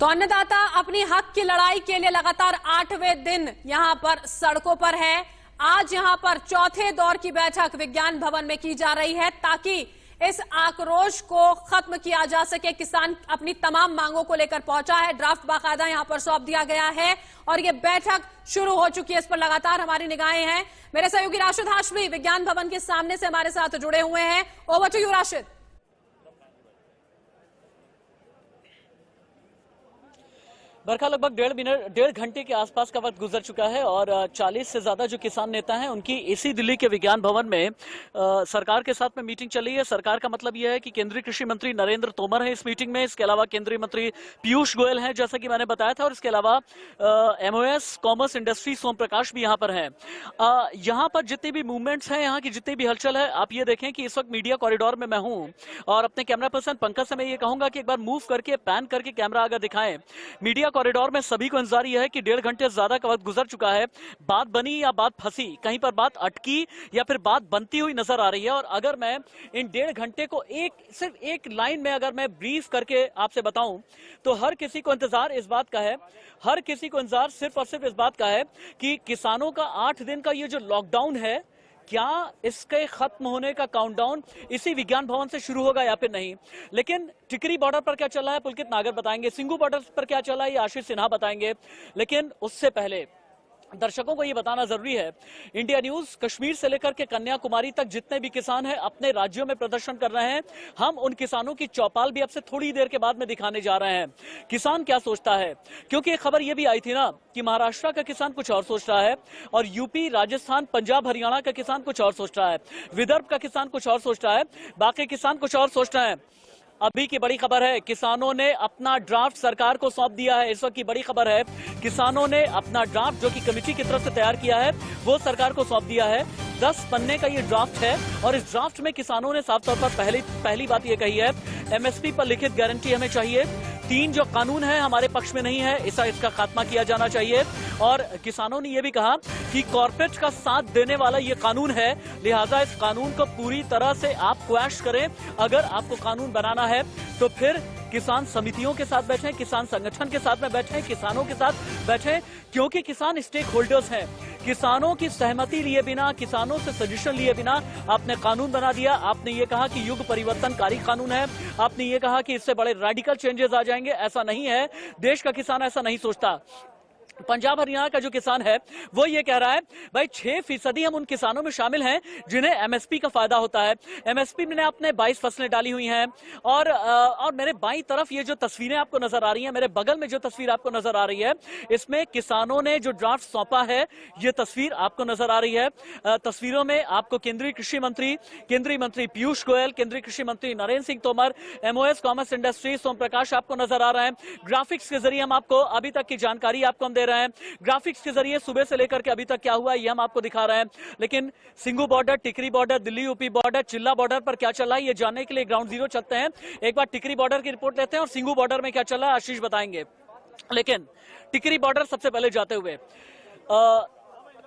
तो अन्नदाता अपनी हक की लड़ाई के लिए लगातार 8वें दिन यहां पर सड़कों पर है। आज यहां पर चौथे दौर की बैठक विज्ञान भवन में की जा रही है ताकि इस आक्रोश को खत्म किया जा सके। किसान अपनी तमाम मांगों को लेकर पहुंचा है, ड्राफ्ट बाकायदा यहां पर सौंप दिया गया है और ये बैठक शुरू हो चुकी है। इस पर लगातार हमारी निगाहें हैं। मेरे सहयोगी राशिद हाशमी विज्ञान भवन के सामने से हमारे साथ जुड़े हुए हैं। Over to you Rashid. Barkha लगभग 1.5 घंटे के आसपास का वक्त गुजर चुका है और 40 से ज्यादा जो किसान नेता हैं उनकी इसी दिल्ली के विज्ञान भवन में सरकार के साथ में मीटिंग चल रही है। सरकार का मतलब यह है कि केंद्रीय कृषि मंत्री नरेंद्र तोमर है इस मीटिंग में, इसके अलावा केंद्रीय मंत्री पीयूष गोयल हैं जैसा कि मैंने बताया था, और इसके अलावा MOS कॉमर्स इंडस्ट्री सोम प्रकाश भी यहाँ पर हैं। यहाँ पर जितनी भी मूवमेंट्स हैं, यहाँ की जितनी भी हलचल है, आप ये देखें कि इस वक्त मीडिया कॉरिडोर में मैं हूँ और अपने कैमरा पर्सन पंकज से मैं ये कहूंगा कि एक बार मूव करके पैन करके कैमरा अगर दिखाएं। मीडिया कॉरिडोर में सभी को इंतजार यह है कि 1.5 घंटे से ज्यादा का वक्त गुजर चुका है। बात बनी या बात फंसी, कहीं पर बात अटकी या फिर बात बनती हुई नजर आ रही है। और अगर मैं इन 1.5 घंटे को सिर्फ एक लाइन में अगर मैं ब्रीफ करके आपसे बताऊं तो हर किसी को इंतजार इस बात का है, हर किसी को इंतजार सिर्फ और सिर्फ इस बात का है कि किसानों का 8 दिन का ये जो लॉकडाउन है, क्या इसके खत्म होने का काउंटडाउन इसी विज्ञान भवन से शुरू होगा या फिर नहीं। लेकिन टिकरी बॉर्डर पर क्या चल रहा है पुलकित नागर बताएंगे, सिंगू बॉर्डर पर क्या चल रहा है ये आशीष सिन्हा बताएंगे। लेकिन उससे पहले दर्शकों को ये बताना जरूरी है, इंडिया न्यूज कश्मीर से लेकर के कन्याकुमारी तक जितने भी किसान हैं अपने राज्यों में प्रदर्शन कर रहे हैं। हम उन किसानों की चौपाल भी अब से थोड़ी देर के बाद में दिखाने जा रहे हैं। किसान क्या सोचता है, क्योंकि एक खबर ये भी आई थी ना कि महाराष्ट्र का किसान कुछ और सोच रहा है और यूपी, राजस्थान, पंजाब, हरियाणा का किसान कुछ और सोच रहा है, विदर्भ का किसान कुछ और सोच रहा है, बाकी किसान कुछ और सोच रहे हैं। अभी की बड़ी खबर है, किसानों ने अपना ड्राफ्ट सरकार को सौंप दिया है। इस वक्त की बड़ी खबर है, किसानों ने अपना ड्राफ्ट जो कि कमेटी की तरफ से तैयार किया है वो सरकार को सौंप दिया है। 10 पन्ने का ये ड्राफ्ट है और इस ड्राफ्ट में किसानों ने साफ तौर पर पहली बात ये कही है, MSP पर लिखित गारंटी हमें चाहिए। 3 जो कानून है हमारे पक्ष में नहीं है, इसका खात्मा किया जाना चाहिए। और किसानों ने यह भी कहा कि कॉर्पोरेट का साथ देने वाला ये कानून है, लिहाजा इस कानून को पूरी तरह से आप क्वैश करें। अगर आपको कानून बनाना है तो फिर किसान समितियों के साथ बैठें, किसान संगठन के साथ में बैठें, किसानों के साथ बैठें, क्योंकि किसान स्टेक होल्डर्स हैं। किसानों की सहमति लिए बिना, किसानों से सजेशन लिए बिना आपने कानून बना दिया। आपने ये कहा कि युग परिवर्तनकारी कानून है, आपने ये कहा कि इससे बड़े रेडिकल चेंजेस आ जाएंगे। ऐसा नहीं है, देश का किसान ऐसा नहीं सोचता। पंजाब हरियाणा का जो किसान है वो ये कह रहा है, भाई 6% हम उन किसानों में शामिल हैं जिन्हें MSP का फायदा होता है। MSP में आपने 22 फसलें डाली हुई हैं और मेरे बाईं तरफ ये जो तस्वीरें आपको नजर आ रही हैं, मेरे बगल में जो तस्वीर आपको नजर आ रही है, इसमें किसानों ने जो ड्राफ्ट सौंपा है ये तस्वीर आपको नजर आ रही है। तस्वीरों में आपको केंद्रीय कृषि मंत्री पीयूष गोयल, केंद्रीय कृषि मंत्री Narendra Singh Tomar, MOS commerce industry Som Prakash आपको नजर आ रहा है। ग्राफिक्स के जरिए हम आपको अभी तक की जानकारी आपको हम दे रहे हैं, ग्राफिक्स के जरिए सुबह से लेकर के अभी तक क्या हुआ ये हम आपको दिखा रहे हैं। लेकिन सिंगू बॉर्डर, टिकरी बॉर्डर, दिल्ली यूपी बॉर्डर, चिल्ला बॉर्डर पर क्या चल रहा है ये जानने के लिए ग्राउंड जीरो चलते हैं। एक बार टिकरी बॉर्डर की रिपोर्ट लेते हैं और सिंगू बॉर्डर में क्या चल रहा है आशीष बताएंगे। लेकिन टिकरी बॉर्डर सबसे पहले जाते हुए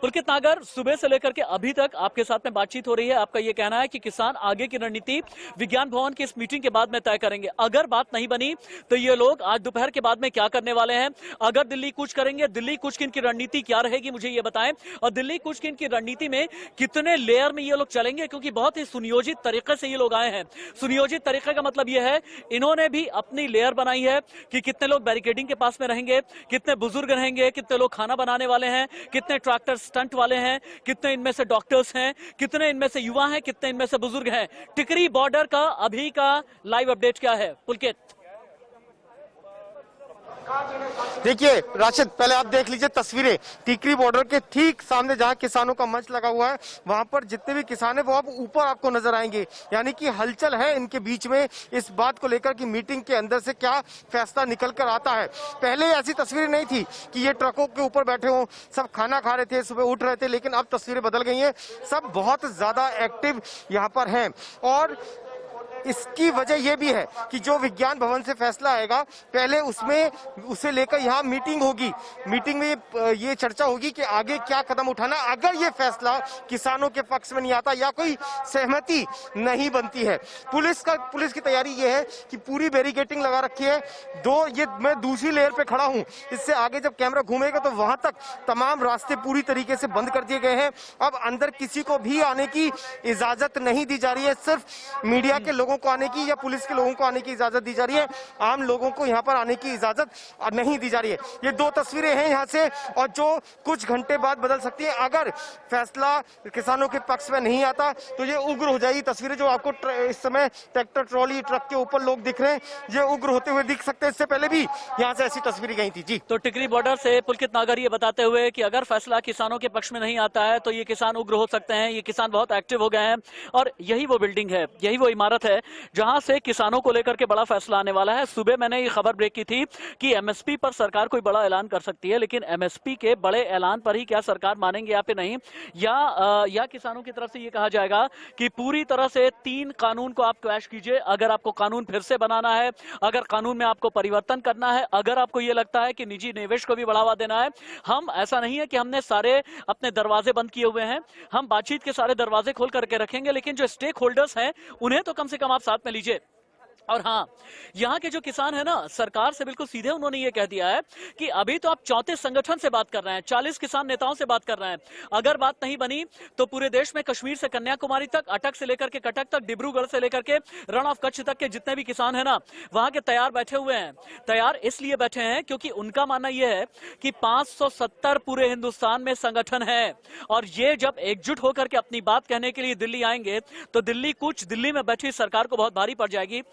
पुलकित नागर, सुबह से लेकर के अभी तक आपके साथ में बातचीत हो रही है। आपका यह कहना है कि किसान आगे की रणनीति विज्ञान भवन की इस मीटिंग के बाद में तय करेंगे। अगर बात नहीं बनी तो ये लोग आज दोपहर के बाद में क्या करने वाले हैं। अगर दिल्ली कूच करेंगे, दिल्ली कूच की इनकी रणनीति क्या रहेगी मुझे ये बताएं, और दिल्ली कूच की इनकी रणनीति में कितने लेयर में ये लोग चलेंगे, क्योंकि बहुत ही सुनियोजित तरीके से ये लोग आए हैं। सुनियोजित तरीके का मतलब यह है, इन्होंने भी अपनी लेयर बनाई है कि कितने लोग बैरिकेडिंग के पास में रहेंगे, कितने बुजुर्ग रहेंगे, कितने लोग खाना बनाने वाले हैं, कितने ट्रैक्टर स्टंट वाले हैं, कितने इनमें से डॉक्टर्स हैं, कितने इनमें से युवा हैं, कितने इनमें से बुजुर्ग हैं। टिकरी बॉर्डर का अभी का लाइव अपडेट क्या है पुलकित? देखिए राशिद, पहले आप देख लीजिए तस्वीरें टिकरी बॉर्डर के ठीक सामने जहां किसानों का मंच लगा हुआ है, वहां पर जितने भी किसान हैं वो अब ऊपर आपको नजर आएंगे। यानी कि हलचल है इनके बीच में इस बात को लेकर कि मीटिंग के अंदर से क्या फैसला निकल कर आता है। पहले ऐसी तस्वीरें नहीं थी कि ये ट्रकों के ऊपर बैठे हों, सब खाना खा रहे थे, सुबह उठ रहे थे, लेकिन अब तस्वीरें बदल गई हैं। सब बहुत ज्यादा एक्टिव यहाँ पर हैं और इसकी वजह यह भी है कि जो विज्ञान भवन से फैसला आएगा, पहले उसमें उसे लेकर यहाँ मीटिंग होगी। मीटिंग में ये चर्चा होगी कि आगे क्या कदम उठाना अगर ये फैसला किसानों के पक्ष में नहीं आता या कोई सहमति नहीं बनती है। पुलिस की तैयारी ये है कि पूरी बैरिकेडिंग लगा रखी है। मैं दूसरी लेयर पे खड़ा हूं, इससे आगे जब कैमरा घूमेगा तो वहां तक तमाम रास्ते पूरी तरीके से बंद कर दिए गए हैं। अब अंदर किसी को भी आने की इजाजत नहीं दी जा रही है, सिर्फ मीडिया के लोगों को आने की या पुलिस के लोगों को आने की इजाजत दी जा रही है। आम लोगों को यहाँ पर आने की इजाजत नहीं दी जा रही है। ये दो तस्वीरें हैं यहाँ से, और जो कुछ घंटे बाद बदल सकती है। अगर फैसला किसानों के पक्ष में नहीं आता तो ये उग्र हो जाएगी। तस्वीरें जो आपको इस समय ट्रैक्टर ट्रॉली ट्रक के ऊपर लोग दिख रहे हैं, ये उग्र होते हुए दिख सकते हैं। इससे पहले भी यहाँ से ऐसी तस्वीरें गई थी। जी, तो टिकरी बॉर्डर से पुलकित नागर ये बताते हुए कि अगर फैसला किसानों के पक्ष में नहीं आता है तो ये किसान उग्र हो सकते हैं। ये किसान बहुत एक्टिव हो गए हैं और यही वो बिल्डिंग है, यही वो इमारत है जहां से किसानों को लेकर के बड़ा फैसला आने वाला है। सुबह मैंने ये खबर ब्रेक की थी कि एमएसपी पर सरकार कोई बड़ा ऐलान कर सकती है, लेकिन एमएसपी के बड़े ऐलान पर ही क्या सरकार मानेंगे या फिर नहीं, या किसानों की तरफ से ये कहा जाएगा कि पूरी तरह से 3 कानून को आप क्लैश कीजिए। अगर आपको कानून फिर से बनाना है, अगर कानून में आपको परिवर्तन करना है, अगर आपको ये लगता है कि निजी निवेश को भी बढ़ावा देना है, हम ऐसा नहीं है कि हमने सारे अपने दरवाजे बंद किए हुए हैं, हम बातचीत के सारे दरवाजे खोल करके रखेंगे, लेकिन जो स्टेक होल्डर्स हैं उन्हें तो कम से कम आप साथ में लीजिए। और हाँ, यहाँ के जो किसान है ना, सरकार से बिल्कुल सीधे उन्होंने ये कह दिया है कि अभी तो आप चौथे संगठन से बात कर रहे हैं, 40 किसान नेताओं से बात कर रहे हैं। अगर बात नहीं बनी तो पूरे देश में कश्मीर से कन्याकुमारी तक, अटक से लेकर के कटक तक, डिब्रूगढ़ से लेकर के रण ऑफ कच्छ तक के जितने भी किसान है ना, वहां के तैयार बैठे हुए हैं। तैयार इसलिए बैठे हैं क्योंकि उनका मानना यह है कि 570 पूरे हिंदुस्तान में संगठन है, और ये जब एकजुट होकर के अपनी बात कहने के लिए दिल्ली आएंगे तो दिल्ली में बैठी सरकार को बहुत भारी पड़ जाएगी।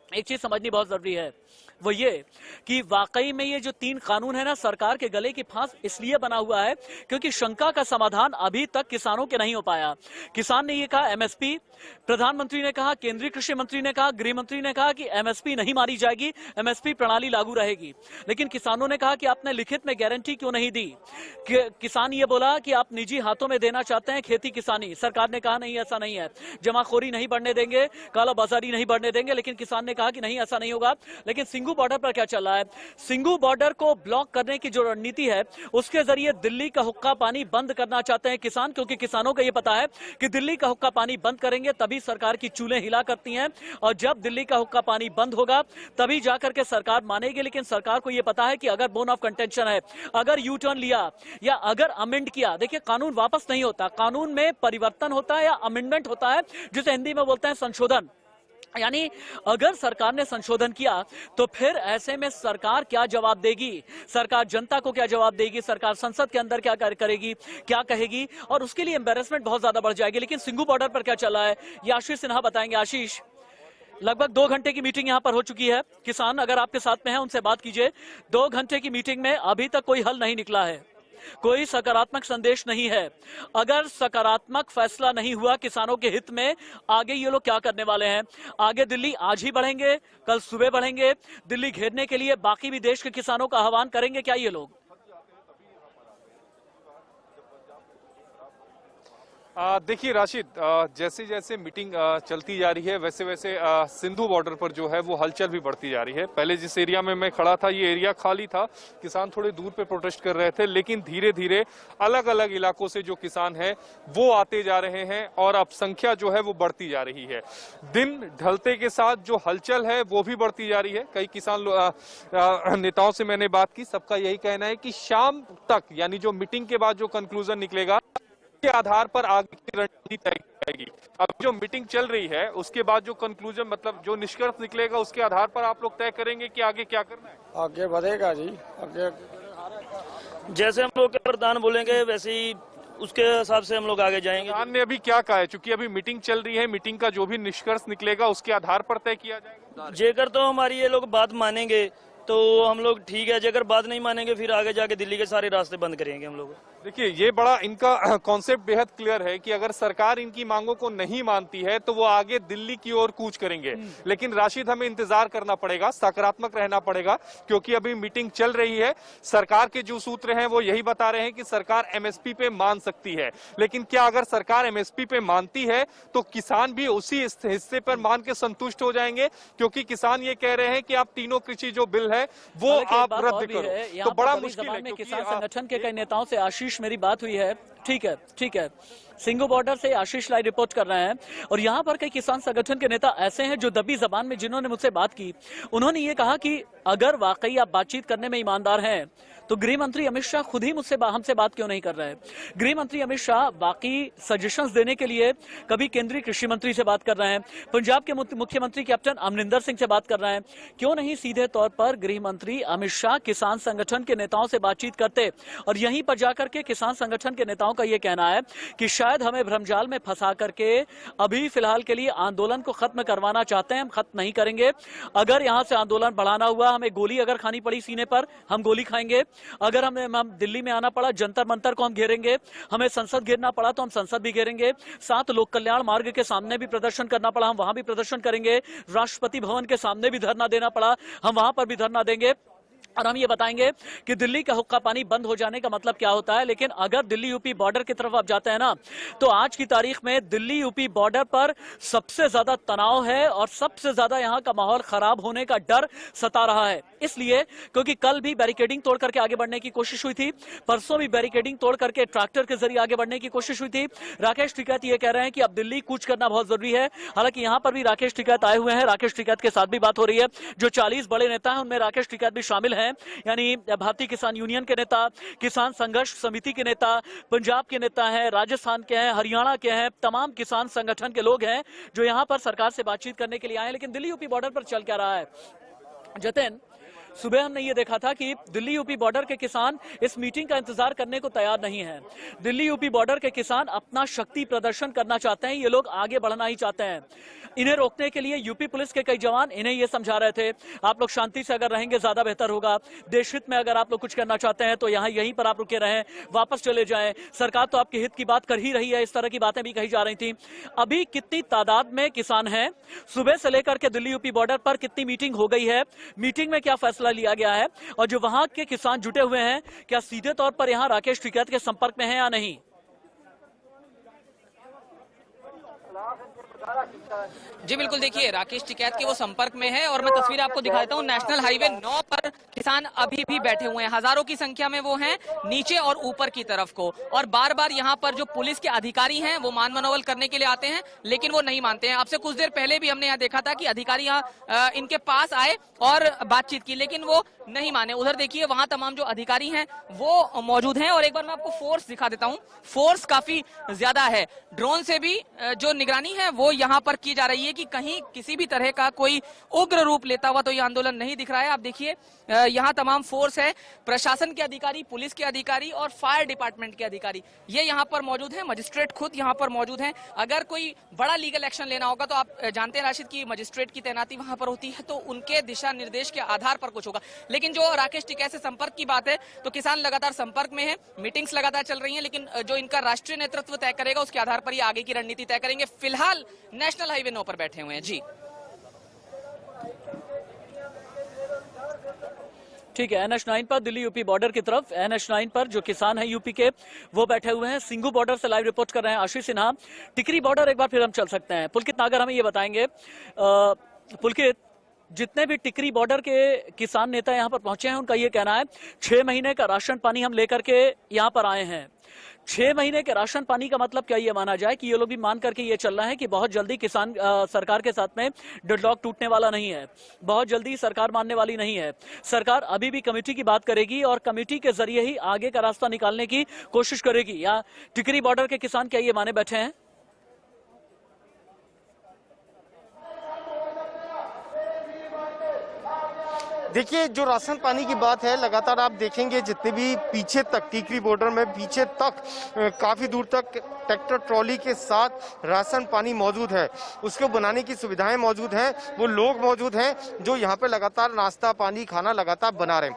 एक चीज समझनी बहुत जरूरी है, वो ये कि वाकई में ये जो 3 कानून है ना, सरकार के गले की फांस इसलिए बना हुआ है क्योंकि शंका का समाधान अभी तक किसानों के नहीं हो पाया। किसान ने ये कहा एमएसपी, प्रधानमंत्री ने कहा, केंद्रीय कृषि मंत्री ने कहा, गृह मंत्री ने कहा कि एमएसपी नहीं मारी जाएगी, एमएसपी प्रणाली लागू रहेगी। लेकिन किसानों ने कहा कि आपने लिखित में गारंटी क्यों नहीं दी। किसान ये बोला कि आप निजी हाथों में देना चाहते हैं खेती किसानी। सरकार ने कहा नहीं, ऐसा नहीं है, जमाखोरी नहीं बढ़ने देंगे, कालाबाजारी नहीं बढ़ने देंगे। लेकिन किसान ने कहा कि नहीं, ऐसा नहीं होगा। लेकिन सिंघू बॉर्डर पर क्या चल रहा है, सिंघू बॉर्डर को ब्लॉक करने की जो रणनीति है उसके जरिए दिल्ली का हुक्का पानी बंद करना चाहते हैं किसान, क्योंकि किसानों को यह पता है कि दिल्ली का हुक्का पानी बंद करेंगे तभी सरकार की चूल्हें हिला करती हैं, और जब दिल्ली का हुक्का पानी बंद होगा तभी जाकर के सरकार मानेगी। लेकिन सरकार को यह पता है कि अगर बोन ऑफ कंटेंशन है, अगर यू टर्न लिया या अगर अमेंड किया, देखिए कानून वापस नहीं होता, कानून में परिवर्तन होता है या अमेंडमेंट होता है, जिसे हिंदी में बोलते हैं संशोधन। यानी अगर सरकार ने संशोधन किया तो फिर ऐसे में सरकार क्या जवाब देगी, सरकार जनता को क्या जवाब देगी, सरकार संसद के अंदर क्या करेगी, क्या कहेगी, और उसके लिए एम्बेरसमेंट बहुत ज्यादा बढ़ जाएगी। लेकिन सिंघू बॉर्डर पर क्या चला है ये आशीष सिन्हा बताएंगे। आशीष, लगभग 2 घंटे की मीटिंग यहां पर हो चुकी है। किसान अगर आपके साथ में है उनसे बात कीजिए। 2 घंटे की मीटिंग में अभी तक कोई हल नहीं निकला है, कोई सकारात्मक संदेश नहीं है। अगर सकारात्मक फैसला नहीं हुआ किसानों के हित में, आगे ये लोग क्या करने वाले हैं? आगे दिल्ली आज ही बढ़ेंगे, कल सुबह बढ़ेंगे, दिल्ली घेरने के लिए बाकी भी देश के किसानों का आह्वान करेंगे क्या ये लोग? देखिए राशिद, जैसे जैसे मीटिंग चलती जा रही है वैसे वैसे सिंधु बॉर्डर पर जो है वो हलचल भी बढ़ती जा रही है। पहले जिस एरिया में मैं खड़ा था ये एरिया खाली था, किसान थोड़े दूर पे प्रोटेस्ट कर रहे थे, लेकिन धीरे धीरे अलग अलग इलाकों से जो किसान हैं वो आते जा रहे हैं और अब संख्या जो है वो बढ़ती जा रही है। दिन ढलते के साथ जो हलचल है वो भी बढ़ती जा रही है। कई किसान नेताओं से मैंने बात की, सबका यही कहना है कि शाम तक, यानी जो मीटिंग के बाद जो कंक्लूजन निकलेगा के आधार पर आगे की रणनीति तय की जाएगी। अब जो मीटिंग चल रही है उसके बाद जो कंक्लूजन, मतलब जो निष्कर्ष निकलेगा उसके आधार पर आप लोग तय करेंगे कि आगे क्या करना है। आगे बढ़ेगा जी, आगे जैसे हम लोग के प्रधान बोलेंगे वैसे ही उसके हिसाब से हम लोग आगे जाएंगे। प्रधान ने अभी क्या कहा है? चूंकि अभी मीटिंग चल रही है, मीटिंग का जो भी निष्कर्ष निकलेगा उसके आधार पर तय किया जाएगा। जेकर तो हमारी ये लोग बात मानेंगे तो हम लोग ठीक है, जेकर बात नहीं मानेंगे फिर आगे जाके दिल्ली के सारे रास्ते बंद करेंगे हम लोग। देखिए, ये बड़ा इनका कॉन्सेप्ट बेहद क्लियर है कि अगर सरकार इनकी मांगों को नहीं मानती है तो वो आगे दिल्ली की ओर कूच करेंगे। लेकिन राशिद, हमें इंतजार करना पड़ेगा, सकारात्मक रहना पड़ेगा, क्योंकि अभी मीटिंग चल रही है। सरकार के जो सूत्र हैं वो यही बता रहे हैं कि सरकार एमएसपी पे मान सकती है, लेकिन क्या अगर सरकार एमएसपी पे मानती है तो किसान भी उसी हिस्से पर मान के संतुष्ट हो जाएंगे? क्योंकि किसान ये कह रहे हैं कि आप तीनों कृषि जो बिल है वो आप रद्द करो, तो बड़ा मुश्किल है। किसान संगठन के कई नेताओं से आशीष मेरी बात हुई है। ठीक है, सिंघू बॉर्डर से आशीष लाइव रिपोर्ट कर रहे हैं। और यहाँ पर कई किसान संगठन के नेता ऐसे हैं जो दबी जबान में जिन्होंने मुझसे बात की, उन्होंने ये कहा कि अगर वाकई आप बातचीत करने में ईमानदार हैं तो गृह मंत्री अमित शाह खुद ही हमसे बात क्यों नहीं कर रहे हैं? गृह मंत्री अमित शाह बाकी सजेशंस देने के लिए कभी केंद्रीय कृषि मंत्री से बात कर रहे हैं, पंजाब के मुख्यमंत्री कैप्टन अमरिंदर सिंह से बात कर रहे हैं, क्यों नहीं सीधे तौर पर गृह मंत्री अमित शाह किसान संगठन के नेताओं से बातचीत करते? और यहीं पर जाकर के किसान संगठन के नेताओं का यह कहना है कि शायद हमें भ्रमजाल में फंसा करके अभी फिलहाल के लिए आंदोलन को खत्म करवाना चाहते हैं। हम खत्म नहीं करेंगे, अगर यहां से आंदोलन बढ़ाना हुआ, हमें गोली अगर खानी पड़ी सीने पर, हम गोली खाएंगे। अगर हम दिल्ली में आना पड़ा, जंतर मंतर को हम घेरेंगे, हमें संसद घेरना पड़ा तो हम संसद भी घेरेंगे, साथ लोक कल्याण मार्ग के सामने भी प्रदर्शन करना पड़ा, हम वहां भी प्रदर्शन करेंगे, राष्ट्रपति भवन के सामने भी धरना देना पड़ा, हम वहां पर भी धरना देंगे। और हम ये बताएंगे कि दिल्ली का हुक्का पानी बंद हो जाने का मतलब क्या होता है। लेकिन अगर दिल्ली यूपी बॉर्डर की तरफ आप जाते हैं ना, तो आज की तारीख में दिल्ली यूपी बॉर्डर पर सबसे ज्यादा तनाव है और सबसे ज्यादा यहां का माहौल खराब होने का डर सता रहा है। इसलिए क्योंकि कल भी बैरिकेडिंग तोड़ करके आगे बढ़ने की कोशिश हुई थी, परसों भी बैरिकेडिंग तोड़ करके ट्रैक्टर के जरिए आगे बढ़ने की कोशिश हुई थी। राकेश टिकैत ये कह रहे हैं कि अब दिल्ली कूच करना बहुत जरूरी है। हालांकि यहां पर भी राकेश टिकैत आए हुए हैं, राकेश टिकैत के साथ भी बात हो रही है। जो 40 बड़े नेता हैं उनमें राकेश टिकैत भी शामिल हैं, यानी भारतीय किसान यूनियन के नेता, किसान संघर्ष समिति के नेता, पंजाब के नेता हैं, राजस्थान के हैं, हरियाणा के हैं, तमाम किसान संगठन के लोग हैं जो यहां पर सरकार से बातचीत करने के लिए आए हैं। लेकिन दिल्ली यूपी बॉर्डर पर चल क्या रहा है जतिन? सुबह हमने ये देखा था कि दिल्ली यूपी बॉर्डर के किसान इस मीटिंग का इंतजार करने को तैयार नहीं है। दिल्ली यूपी बॉर्डर के किसान अपना शक्ति प्रदर्शन करना चाहते हैं, ये लोग आगे बढ़ना ही चाहते हैं। इन्हें रोकने के लिए यूपी पुलिस के कई जवान इन्हें ये समझा रहे थे, आप लोग शांति से अगर रहेंगे ज्यादा बेहतर होगा, देश हित में अगर आप लोग कुछ करना चाहते हैं तो यहीं पर आप रुके रहें, वापस चले जाएं, सरकार तो आपके हित की बात कर ही रही है। इस तरह की बातें भी कही जा रही थी। अभी कितनी तादाद में किसान हैं, सुबह से लेकर के दिल्ली यूपी बॉर्डर पर कितनी मीटिंग हो गई है, मीटिंग में क्या फैसला लिया गया है, और जो वहां के किसान जुटे हुए हैं क्या सीधे तौर पर यहां राकेश टिकैत के संपर्क में हैं या नहीं? जी बिल्कुल, देखिए राकेश टिकैत के वो संपर्क में है और मैं तस्वीर आपको दिखा देता हूँ। नेशनल हाईवे 9 पर किसान अभी भी बैठे हुए हैं, हजारों की संख्या में वो हैं नीचे और ऊपर की तरफ को। और बार बार यहाँ पर जो पुलिस के अधिकारी हैं वो मान मनोबल करने के लिए आते हैं, लेकिन वो नहीं मानते हैं। आपसे कुछ देर पहले भी हमने यहाँ देखा था कि अधिकारी यहाँ इनके पास आए और बातचीत की, लेकिन वो नहीं माने। उधर देखिए वहां तमाम जो अधिकारी हैं वो मौजूद हैं। और एक बार मैं आपको फोर्स दिखा देता हूँ, फोर्स काफी ज्यादा है। ड्रोन से भी जो निगरानी है वो यहाँ पर की जा रही है कि कहीं किसी भी तरह का कोई उग्र रूप लेता हुआ तो ये आंदोलन नहीं दिख रहा है। आप देखिए यहाँ तमाम फोर्स है, प्रशासन के अधिकारी, पुलिस के अधिकारी और फायर डिपार्टमेंट के अधिकारी ये यहाँ पर मौजूद हैं। मजिस्ट्रेट खुद यहाँ पर मौजूद हैं। अगर कोई बड़ा लीगल एक्शन लेना होगा तो आप जानते हैं राशिद की मजिस्ट्रेट की तैनाती वहां पर होती है, तो उनके दिशा निर्देश के आधार पर कुछ होगा। लेकिन जो राकेश टिकैत से संपर्क की बात है तो किसान लगातार संपर्क में है, मीटिंग्स लगातार चल रही हैं, लेकिन जो इनका राष्ट्रीय नेतृत्व तय करेगा उसके आधार पर ये आगे की रणनीति तय करेंगे। फिलहाल नेशनल हाईवे 9 पर बैठे हुए हैं। जी ठीक है, NH9 पर दिल्ली यूपी बॉर्डर की तरफ NH9 पर जो किसान हैं यूपी के वो बैठे हुए हैं। सिंघू बॉर्डर से लाइव रिपोर्ट कर रहे हैं आशीष सिन्हा। टिकरी बॉर्डर एक बार फिर हम चल सकते हैं। पुलकित नागर हमें ये बताएंगे, पुलकित जितने भी टिकरी बॉर्डर के किसान नेता यहाँ पर पहुंचे हैं उनका ये कहना है 6 महीने का राशन पानी हम लेकर के यहाँ पर आए हैं। 6 महीने के राशन पानी का मतलब क्या ये माना जाए कि ये लोग भी मान करके ये चल रहा है कि बहुत जल्दी किसान सरकार के साथ में डेडलॉक टूटने वाला नहीं है, बहुत जल्दी सरकार मानने वाली नहीं है। सरकार अभी भी कमेटी की बात करेगी और कमेटी के जरिए ही आगे का रास्ता निकालने की कोशिश करेगी, या टिकरी बॉर्डर के किसान क्या ये माने बैठे हैं? देखिए, जो राशन पानी की बात है, लगातार आप देखेंगे जितने भी पीछे तक टीकरी बॉर्डर में पीछे तक काफी दूर तक ट्रैक्टर ट्रॉली के साथ राशन पानी मौजूद है, उसको बनाने की सुविधाएं मौजूद हैं, वो लोग मौजूद हैं जो यहाँ पे लगातार नाश्ता पानी खाना लगातार बना रहे हैं।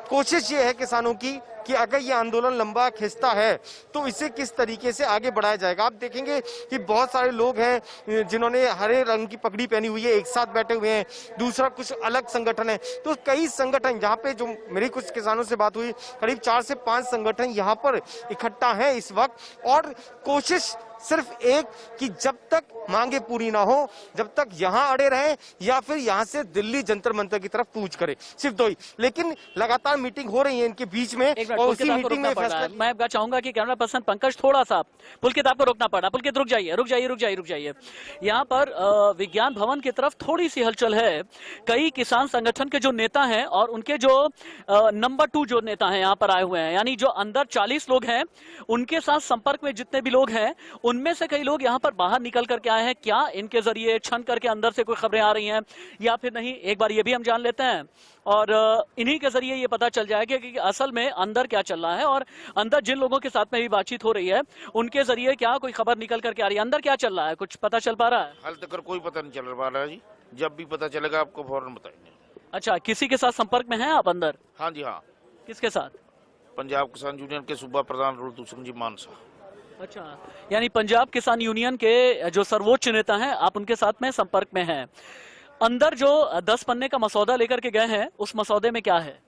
कोशिश ये है किसानों की कि अगर ये आंदोलन लंबा खिंचता है तो इसे किस तरीके से आगे बढ़ाया जाएगा। आप देखेंगे कि बहुत सारे लोग हैं जिन्होंने हरे रंग की पगड़ी पहनी हुई है, एक साथ बैठे हुए हैं, दूसरा कुछ अलग संगठन है। तो कई संगठन यहाँ पे, जो मेरी कुछ किसानों से बात हुई, करीब 4 से 5 संगठन यहाँ पर इकट्ठा है इस वक्त, और कोशिश सिर्फ एक कि जब तक मांगे पूरी ना हो, जब तक यहाँ अड़े रहे या फिर यहाँ से दिल्ली जंतर मंतर की तरफ कूच करे, सिर्फ दो ही। लेकिन लगातार मीटिंग हो रही है इनके बीच में, और उसी मीटिंग में फैसला। मैं चाहूंगा कि कैमरा पर्सन पंकज थोड़ा सा, पुलकित आपको रोकना पड़ा। पुलकित रुक जाइए। यहाँ पर विज्ञान भवन की तरफ थोड़ी सी हलचल है। कई किसान संगठन के जो नेता हैं और उनके जो नंबर 2 जो नेता हैं यहाँ पर आए हुए हैं, यानी जो अंदर 40 लोग हैं, उनके साथ संपर्क में जितने भी लोग हैं, उनमें से कई लोग यहाँ पर बाहर निकल करके आए हैं। क्या इनके जरिए छन करके अंदर से कोई खबरें आ रही हैं या फिर नहीं, एक बार ये भी हम जान लेते हैं, और इन्हीं के जरिए ये पता चल जाएगा कि असल में अंदर क्या चल रहा है, और अंदर जिन लोगों के साथ में भी बातचीत हो रही है उनके जरिए क्या कोई खबर निकल करके आ रही है, अंदर क्या चल रहा है, कुछ पता चल पा रहा है? हाल तक कोई पता नहीं चल पा रहा है जी, जब भी पता चलेगा आपको फौरन बताएंगे। अच्छा, किसी के साथ संपर्क में हैं आप अंदर? हाँ जी हाँ। किसके साथ? पंजाब किसान यूनियन के सूबा प्रधान रुलतू सिंह जी मानसा। अच्छा, यानी पंजाब किसान यूनियन के जो सर्वोच्च नेता हैं, आप उनके साथ में संपर्क में हैं। अंदर जो 10 पन्ने का मसौदा लेकर के गए हैं, उस मसौदे में क्या है?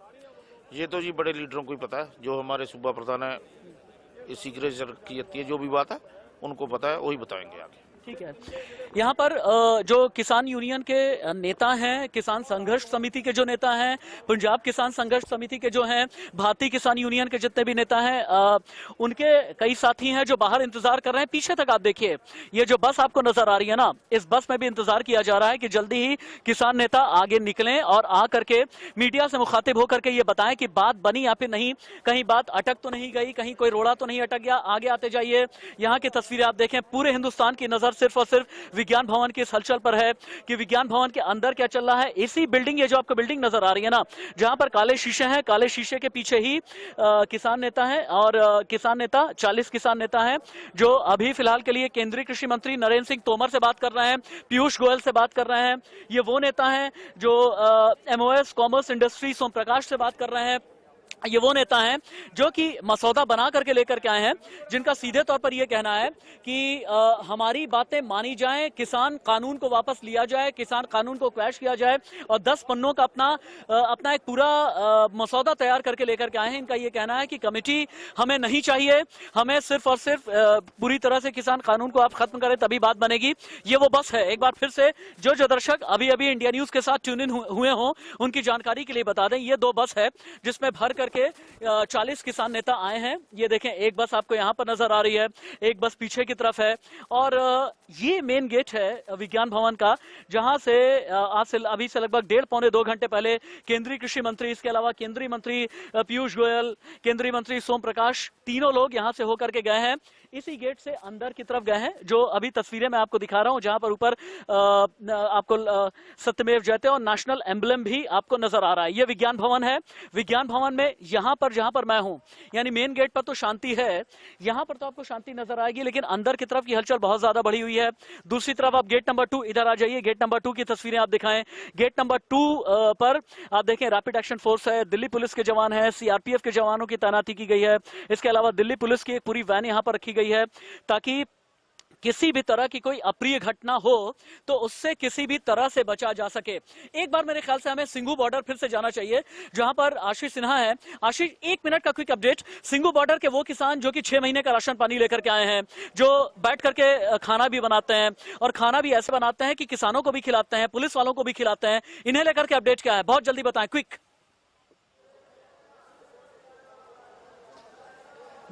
ये तो जी बड़े लीडरों को ही पता है, जो हमारे सूबा प्रधान है, ये सीक्रेट रखी जाती है, जो भी बात है उनको पता है, वही बताएंगे आगे। ठीक है। यहाँ पर जो किसान यूनियन के नेता हैं, किसान संघर्ष समिति के जो नेता हैं, पंजाब किसान संघर्ष समिति के जो हैं, भारतीय किसान यूनियन के जितने भी नेता हैं, उनके कई साथी हैं जो बाहर इंतजार कर रहे हैं। पीछे तक आप देखिए, ये जो बस आपको नजर आ रही है ना, इस बस में भी इंतजार किया जा रहा है कि जल्दी ही किसान नेता आगे निकलें और आ करके मीडिया से मुखातिब होकर के ये बताएं कि बात बनी या फिर नहीं, कहीं बात अटक तो नहीं गई, कहीं कोई रोड़ा तो नहीं अटक गया। आगे आते जाइए। यहाँ की तस्वीरें आप देखें, पूरे हिंदुस्तान की नजर सिर्फ और सिर्फ विज्ञान भवन की इस हलचल पर है कि विज्ञान भवन के अंदर क्या चल रहा है। एसी बिल्डिंग, ये जो आपको बिल्डिंग नजर आ रही है ना, जहां पर काले शीशे हैं, काले शीशे के पीछे ही किसान नेता हैं, और किसान नेता 40 किसान नेता हैं जो अभी फिलहाल के लिए केंद्रीय कृषि मंत्री नरेंद्र सिंह तोमर से बात कर रहे हैं, पीयूष गोयल से बात कर रहे हैं। ये वो नेता हैं जो MOS कॉमर्स इंडस्ट्री सोम प्रकाश से बात कर रहे हैं। ये वो नेता हैं जो कि मसौदा बना करके लेकर के आए हैं, जिनका सीधे तौर पर यह कहना है कि हमारी बातें मानी जाएं, किसान कानून को वापस लिया जाए, किसान कानून को क्रैश किया जाए, और 10 पन्नों का अपना एक पूरा मसौदा तैयार करके लेकर के आए हैं। इनका यह कहना है कि कमेटी हमें नहीं चाहिए, हमें सिर्फ और सिर्फ पूरी तरह से किसान कानून को आप खत्म करें तभी बात बनेगी। ये वो बस है। एक बार फिर से जो दर्शक अभी अभी इंडिया न्यूज के साथ ट्यून इन हुए हों, उनकी जानकारी के लिए बता दें, ये 2 बस है जिसमें भर करके 40 किसान नेता आए हैं। ये देखें, एक बस आपको यहां पर नजर आ रही है, एक बस पीछे की तरफ है, और ये मेन गेट है विज्ञान भवन का, जहां से आज से अभी से लगभग 1.5-2 घंटे पहले केंद्रीय कृषि मंत्री, इसके अलावा केंद्रीय मंत्री पीयूष गोयल, केंद्रीय मंत्री सोम प्रकाश, तीनों लोग यहां से होकर के गए हैं। इसी गेट से अंदर की तरफ गए हैं, जो अभी तस्वीरें मैं आपको दिखा रहा हूं, जहां पर ऊपर आपको सत्यमेव जयते और नेशनल एम्बलम भी आपको नजर आ रहा है। ये विज्ञान भवन है। विज्ञान भवन में यहां पर जहां पर मैं हूं, यानी मेन गेट पर तो शांति है, यहां पर तो आपको शांति नजर आएगी, लेकिन अंदर की तरफ की हलचल बहुत ज्यादा बढ़ी हुई है। दूसरी तरफ आप गेट नंबर 2, इधर आ जाइए, गेट नंबर 2 की तस्वीरें आप दिखाएं। गेट नंबर 2 पर आप देखें, रैपिड एक्शन फोर्स है, दिल्ली पुलिस के जवान है, CRPF के जवानों की तैनाती की गई है। इसके अलावा दिल्ली पुलिस की एक पूरी वैन यहां पर रखी गई है, ताकि किसी भी तरह की कोई अप्रिय घटना हो तो उससे किसी भी तरह से बचा जा सके। एक बार मेरे ख्याल से हमें सिंघू बॉर्डर फिर से जाना चाहिए, जहां पर आशीष सिन्हा है। आशीष, 1 मिनट का क्विक अपडेट। सिंघू बॉर्डर के वो किसान जो कि 6 महीने का राशन पानी लेकर के आए हैं, जो बैठ करके खाना भी बनाते हैं, और खाना भी ऐसे बनाते हैं कि किसानों को भी खिलाते हैं, पुलिस वालों को भी खिलाते हैं, इन्हें लेकर के अपडेट क्या है, बहुत जल्दी बताएं, क्विक।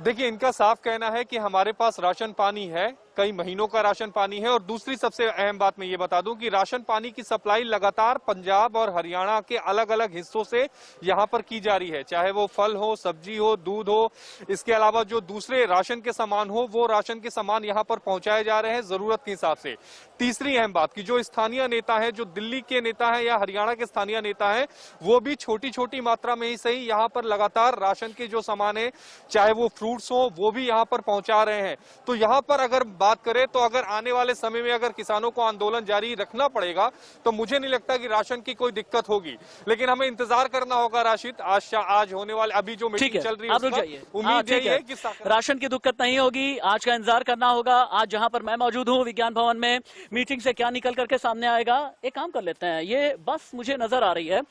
देखिए, इनका साफ कहना है कि हमारे पास राशन पानी है, कई महीनों का राशन पानी है, और दूसरी सबसे अहम बात मैं ये बता दूं कि राशन पानी की सप्लाई लगातार पंजाब और हरियाणा के अलग अलग हिस्सों से यहां पर की जा रही है, चाहे वो फल हो, सब्जी हो, दूध हो, इसके अलावा जो दूसरे राशन के सामान हो, वो राशन के सामान यहां पर पहुंचाए जा रहे हैं जरूरत के हिसाब से। तीसरी अहम बात कि जो स्थानीय नेता है, जो दिल्ली के नेता है या हरियाणा के स्थानीय नेता है, वो भी छोटी छोटी मात्रा में ही सही यहाँ पर लगातार राशन के जो सामान है, चाहे वो फ्रूट्स हो, वो भी यहाँ पर पहुंचा रहे हैं। तो यहाँ पर अगर बात करें तो अगर आने वाले समय में अगर किसानों को आंदोलन जारी रखना पड़ेगा तो मुझे नहीं लगता कि राशन की कोई दिक्कत होगी, लेकिन हमें इंतजार करना होगा राशिद। आज होने वाले अभी जो ठीक मीटिंग है, चल रही है आप रुक उसका जाइए। उम्मीद ठीक यही है कि राशन की दिक्कत नहीं होगी, आज का इंतजार करना होगा। आज जहां पर मैं मौजूद हूं विज्ञान भवन में, मीटिंग से क्या निकल करके सामने आएगा। एक काम कर लेते हैं, ये बस मुझे नजर आ रही है,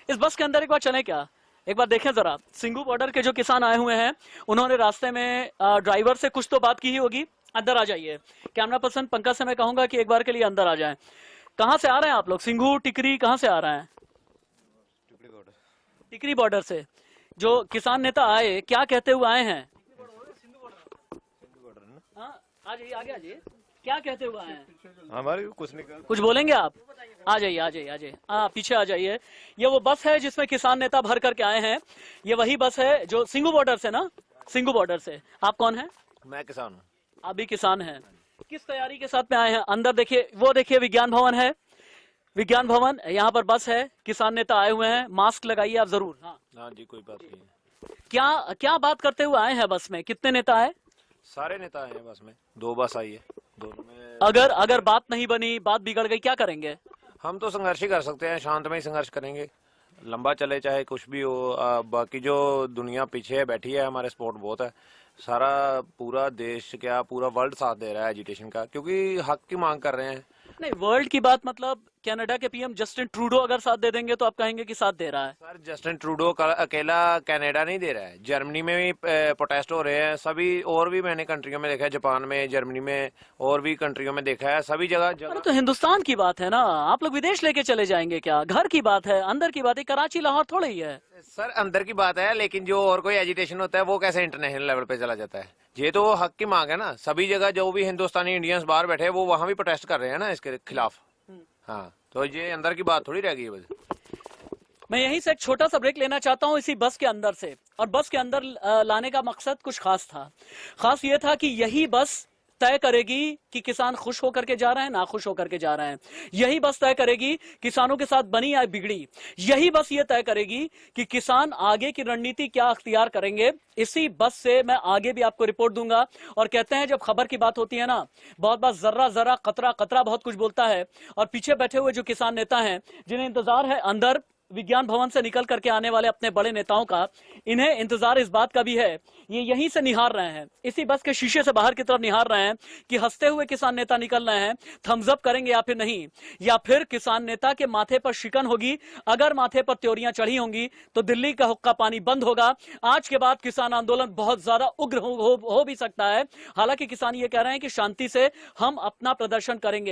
इस बस के अंदर एक बार चलें क्या, एक बार देखें जरा। सिंघू बॉर्डर के जो किसान आए हुए हैं उन्होंने रास्ते में ड्राइवर से कुछ तो बात की ही होगी। अंदर आ जाइए, कैमरा पर्सन पंकज से मैं कहूंगा कि एक बार के लिए अंदर आ जाएं। कहां से आ रहे हैं आप लोग? सिंघू, टिकरी, कहां से आ रहे हैं? टिकरी बॉर्डर से। जो किसान नेता आए क्या कहते हुए आए हैं? हाँ, आ जाइए, आगे आ जाइए, क्या कहते हुए आए हैं? हमारे कुछ नहीं कर, कुछ बोलेंगे आप? आ जाइए, आ जाइए, आ जाइए, हाँ पीछे आ जाइए। ये वो बस है जिसमें किसान नेता भर करके आए हैं। ये वही बस है जो सिंघू बॉर्डर से ना, सिंघू बॉर्डर से। आप कौन है? मैं किसान हूँ। आप भी किसान हैं। किस तैयारी के साथ में आए हैं? अंदर देखिए, वो देखिए विज्ञान भवन है, विज्ञान भवन, यहाँ पर बस है, किसान नेता आए हुए हैं। मास्क लगाइए आप जरूर। हाँ हाँ जी, कोई बात नहीं है। क्या क्या बात करते हुए आए हैं बस में? कितने नेता आए? सारे नेता आए हैं बस में, 2 बस आई है, दोनों में। अगर बात नहीं बनी, बात बिगड़ गई, क्या करेंगे? हम तो संघर्ष ही कर सकते हैं, शांतमय संघर्ष करेंगे, लंबा चले चाहे कुछ भी हो। बाकी जो दुनिया पीछे है बैठी है, हमारे सपोर्ट बहुत है। सारा पूरा देश क्या पूरा वर्ल्ड साथ दे रहा है एजुटेशन का, क्योंकि हक की मांग कर रहे हैं। नहीं, वर्ल्ड की बात मतलब कनाडा के पीएम जस्टिन ट्रूडो अगर साथ दे देंगे तो आप कहेंगे कि साथ दे रहा है। सर जस्टिन ट्रूडो का अकेला कनाडा नहीं दे रहा है, जर्मनी में भी प्रोटेस्ट हो रहे हैं, सभी और भी मैंने कंट्रियों में देखा है, जापान में, जर्मनी में और भी कंट्रियों में देखा है, सभी जगह अरे तो हिंदुस्तान की बात है ना, आप लोग विदेश लेके चले जाएंगे क्या? घर की बात है, अंदर की बात है, कराची लाहौर थोड़ी ही है। सर अंदर की बात है, लेकिन जो और कोई एजिटेशन होता है वो कैसे इंटरनेशनल लेवल पे चला जाता है? ये तो हक की मांग है ना, सभी जगह जो भी हिंदुस्तानी इंडियंस बाहर बैठे हैं वो वहां भी प्रोटेस्ट कर रहे हैं ना इसके खिलाफ। हाँ, तो ये अंदर की बात थोड़ी रह गई है बस। मैं यहीं से एक छोटा सा ब्रेक लेना चाहता हूं इसी बस के अंदर से, और बस के अंदर लाने का मकसद कुछ खास था। खास ये था कि यही बस तय करेगी कि किसान खुश होकर के जा रहे हैं, ना खुश होकर के जा रहे हैं। यही बस तय करेगी किसानों के साथ बनी या बिगड़ी। यही बस ये तय करेगी कि किसान आगे की रणनीति क्या अख्तियार करेंगे। इसी बस से मैं आगे भी आपको रिपोर्ट दूंगा। और कहते हैं जब खबर की बात होती है ना, बहुत बार जर्रा जर्रा कतरा कतरा बहुत कुछ बोलता है। और पीछे बैठे हुए जो किसान नेता हैं जिन्हें इंतजार है अंदर विज्ञान भवन से निकल करके आने वाले अपने बड़े नेताओं का, इन्हें इंतजार इस बात का भी है, ये यहीं से निहार रहे हैं, इसी बस के शीशे से बाहर की तरफ निहार रहे हैं कि हंसते हुए किसान नेता निकल रहे हैं, थम्स अप करेंगे या फिर नहीं, या फिर किसान नेता के माथे पर शिकन होगी। अगर माथे पर त्योरियां चढ़ी होंगी तो दिल्ली का हुक्का पानी बंद होगा। आज के बाद किसान आंदोलन बहुत ज्यादा उग्र हो भी सकता है। हालांकि किसान ये कह रहे हैं कि शांति से हम अपना प्रदर्शन करेंगे।